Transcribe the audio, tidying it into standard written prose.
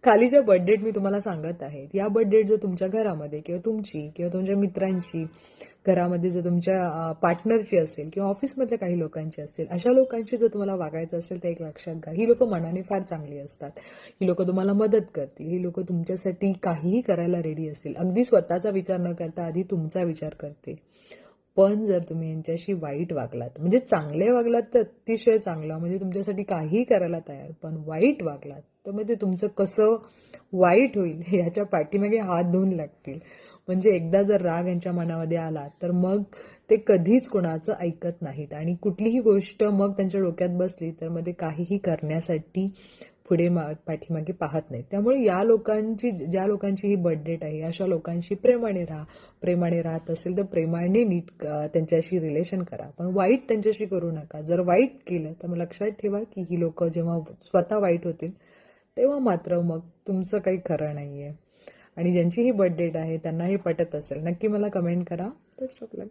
खालीच्या birth date मी तुम्हाला सांगत आहे, या बर्थ डेट जर तुमच्या घरामध्ये किंवा तुमची किंवा तुमच्या मित्रांची घरामध्ये जर तुमच्या पार्टनरची असेल किंवा ऑफिसमधल्या काही लोकांची असेल, अशा लोकांची जर तुम्हाला वागायचं असेल तर एक लक्षात घ्या, ही लोक मनाने फार चांगली असतात. ही लोक तुम्हाला मदत करतील, ही लोक तुमच्यासाठी काहीही करायला रेडी असतील, अगदी स्वतःचा विचार न करता आधी तुमचा विचार करतील. पण जर तुम्ही यांच्याशी वाईट वागलात, म्हणजे चांगले वागलात तर अतिशय चांगलं, म्हणजे तुमच्यासाठी काहीही करायला तयार, पण वाईट वागलात तर मग ते तुमचं कसं वाईट होईल याच्या पाठीमागे हात धुवून लागतील. म्हणजे एकदा जर राग यांच्या मनामध्ये आला तर मग ते कधीच कोणाचं ऐकत नाहीत आणि कुठलीही गोष्ट मग त्यांच्या डोक्यात बसली तर मग ते काहीही करण्यासाठी पुढे पाठीमागे पाहत नाहीत. त्यामुळे या लोकांची, ज्या लोकांची ही बर्थ डेट आहे, अशा लोकांशी प्रेमाने राहा. प्रेमाने राहत असेल तर प्रेमाने नीट त्यांच्याशी रिलेशन करा, पण वाईट त्यांच्याशी करू नका. जर वाईट केलं तर मग लक्षात ठेवा की ही लोक जेव्हा स्वतः वाईट होतील तेव्हा मात्र मग तुमचं काही खरं नाहीये. आणि ज्यांची ही बर्थ डेट आहे त्यांना हे पटत असेल नक्की मला कमेंट करा. Best of luck.